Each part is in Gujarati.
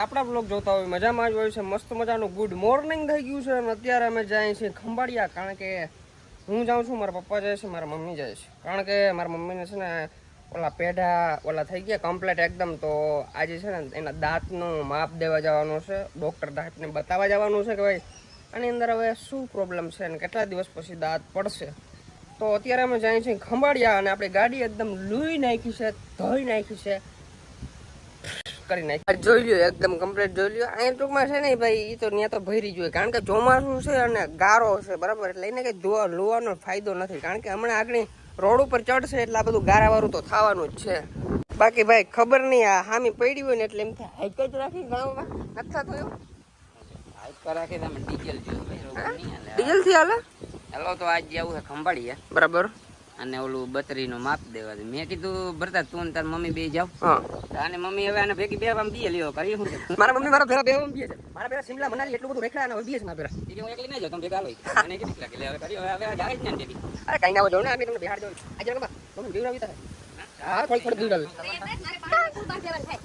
આપણા બ્લોગ જોતા હોય મજામાં જ હોય છે. મસ્ત મજાનું ગુડ મોર્નિંગ થઈ ગયું છે અને અત્યારે અમે જાય છીએ ખંભાળિયા. કારણ કે હું જાઉં છું, મારા પપ્પા જાય છે, મારા મમ્મી જાય છે. કારણ કે મારા મમ્મીને છે ને ઓલા પેઢા ઓલા થઈ ગયા કમ્પ્લીટ એકદમ. તો આજે છે ને એના દાંતનું માપ દેવા જવાનું છે, ડૉક્ટર દાંતને બતાવવા જવાનું છે કે ભાઈ આની અંદર હવે શું પ્રોબ્લેમ છે અને કેટલા દિવસ પછી દાંત પડશે. તો અત્યારે અમે જાય છીએ ખંભાળિયા અને આપણી ગાડી એકદમ લૂઈ નાખી છે, ધોઈ નાખી છે, કરી નાખી. જોઈ લ્યો એકદમ કમ્પ્લીટ જોઈ લ્યો. અહીંયા ટૂંકમાં છે ને ભાઈ એ તો ત્યાં તો ભરી જોઈએ, કારણ કે ચોમાસું છે અને ગારો છે બરાબર, એટલે એને કઈ લોવાનો ફાયદો નથી. કારણ કે હમણાં આગળ રોડ ઉપર ચડશે એટલે આ બધું ગારાવાળું તો થવાનું જ છે. બાકી ભાઈ ખબર નહીં આ હામી પડી હોય ને એટલે એમ થાય હાઈક જ રાખી ગામમાં નથી થતું એવું. હાઈક રાખી તમે ડીઝલ ડીઝલ થી હાલે. હેલો તો આજ જવું છે ખંભાળિયા બરાબર, અને ઓલું 32 નું માપ દેવા દે. મેં કીધું ભરતા તું ને તાર મમ્મી બે જાવ. અને મમ્મી હવે આને ભેગી બે આમ બીએ લ્યો કરી. શું મારા મમ્મી મારા ભેરા બે આમ બીએ છે. મારા ભેરા શિમલા મનાલી એટલું બધું રેખડા અને હવે બીએ છે મારા ભેરા. હું એકલી નહીં જાઉં, તમે ભેગા આવી અને કેટલી લાગે હવે કરી હવે જાય જ ને ભેગી. અરે કઈ ના જાવ ને અમે તમને બિહાર જાવ આજે રકબા મમ્મી બીવડાવી તા. હા થોડી બીવડાવી.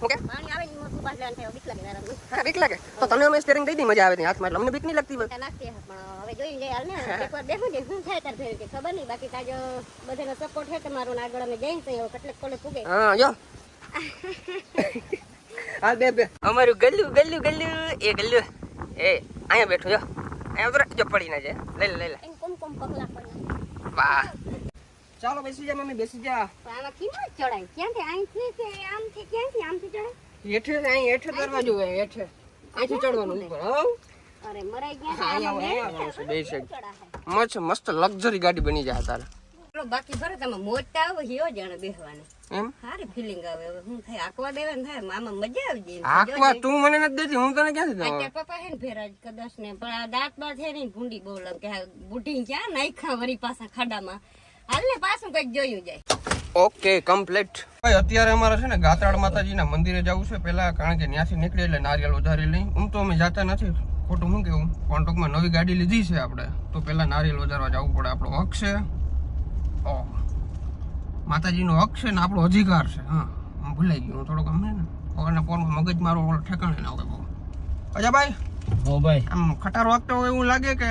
ઓકે પાણી આવે ને મોટું બાસ લેવાનું થાય બીક લાગે મારા. હા બીક લાગે તો તમને અમે સ્ટીયરિંગ દઈ દી મજા આવે ને હાથમાં, એટલે અમને બીક નહીં લાગતી. લાગતી પણ હવે જોઈ જાય હાલ ને એકવાર બેઠું છે શું થાય તાર ફેર કે ખબર નહીં. બાકી તાજો બધાનો સપોર્ટ છે તમારો ને આગળ અમે જઈને તો કેટલેક કોલે પૂગે. હા જો હાલ બે બે અમારું ગલ્લું ગલ્લું ગલ્લું એ ગલ્લું એ અહીંયા બેઠો જો, અહીંયા ઉતરે જો પડી ના જાય. લઈ લે એમ કોમ કોમ પગલા પડે. વાહ ચાલો બેસી જા મમ્મી બેસી જા. આમાં કિંમત ચડાય ક્યાંથી અહીંથી કે આમથી ક્યાંથી આમથી ચડાય હેઠે અહીં હેઠે દરવાજો હોય હેઠે અહીંથી ચડવાનું ઉપર. હા અરે મરાઈ ગયા બે સાઈડ મસ્ત લક્ઝરી ગાડી બની જાય તારે. બાકી ભરે તમે મોટા આવો હિયો જાણે બેસવાની એમ સારી ફિલિંગ આવે. હવે હું થાય આકવા દેવાનું થાય આમાં મજા આવી આકવા તું મને નથી દેતી, હું તને ક્યાંથી દઉં. જાય. પપ્પા હે ને ફેરા કદાચ ને પણ આ દાંત બાત છે ને ભૂંડી બહુ લાગે કે બુઢી ક્યાં નાખ્યા વરી પાછા ખાડામાં. હાલ ને પાછું કઈક જોયું જાય. Okay complete. ભાઈ અત્યારે અમારે છે ને ગાત્રાળ માતાજીના મંદિરે જવું છે પહેલા, કારણ કે ત્યાંથી નીકળી એટલે નારિયેળ વધારી લઈ. હું તો અમે જાતા નથી, ખોટું શું કેવું, પણ ટૂંકમાં નવી ગાડી લીધી છે આપણે તો પહેલા નારિયેળ વધારવા જવું પડે. આપણો હક છે, માતાજીનો હક છે ને આપણો અધિકાર છે. હા હું ભૂલાઈ ગયો, હું થોડોક અમને ને પગના પોરમાં મગજ મારો ઠેકાણે ના હોય બહુ. અજા ભાઈ હો ભાઈ આમ ખટારો વાગતો હોય એવું લાગે કે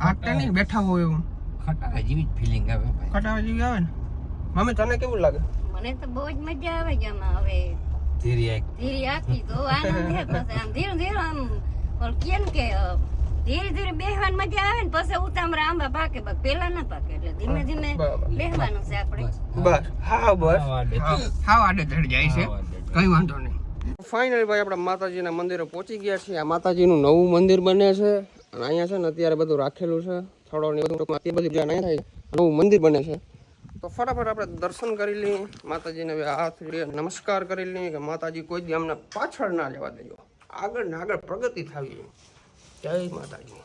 હાકતા નહીં બેઠા હોય એવું ખટારા જેવી જ ફિલિંગ આવે ભાઈ. ખટારા જેવી આવે ને. મમ્મી તને કેવું લાગે? મને તો બહુ જ મજા આવે છે આમાં. હવે ધીરે આખી તો આનંદ છે. પછી આમ ધીરે ધીરે આમ કેમ કે ધીરે ધીરે બેહવાની મજા આવે ને પછી ઉતામરા આંબા પાકે પેલા ના પાકે એટલે ધીમે ધીમે બેહવાનું છે આપણે. બસ હા બસ હા આડે ચડી જાય છે, કઈ વાંધો નહીં. ફાઇનલી ભાઈ આપણે માતાજીના મંદિરે પહોંચી ગયા છીએ. આ માતાજીનું નવું મંદિર બને છે અને અહીંયા છે ને અત્યારે બધું રાખેલું છે, થોડો ને બધું અત્યારે બધી જ્યાં નહીં થાય નવું મંદિર બને છે. તો ફટાફટ આપણે દર્શન કરી લઈએ, માતાજીને હાથ જોડીએ, નમસ્કાર કરી લઈએ કે માતાજી કોઈ દી અમને પાછળ ના જવા દેજો, આગળ ને આગળ પ્રગતિ થવી. જય માતાજી.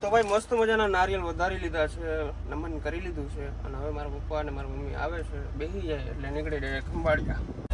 તો ભાઈ મસ્ત મજાના નારિયેળ વધારી લીધા છે, નમન કરી લીધું છે અને હવે મારા પપ્પા અને મારા મમ્મી આવે છે, બેસી જાય એટલે નીકળી જાય ખંભાળિયા.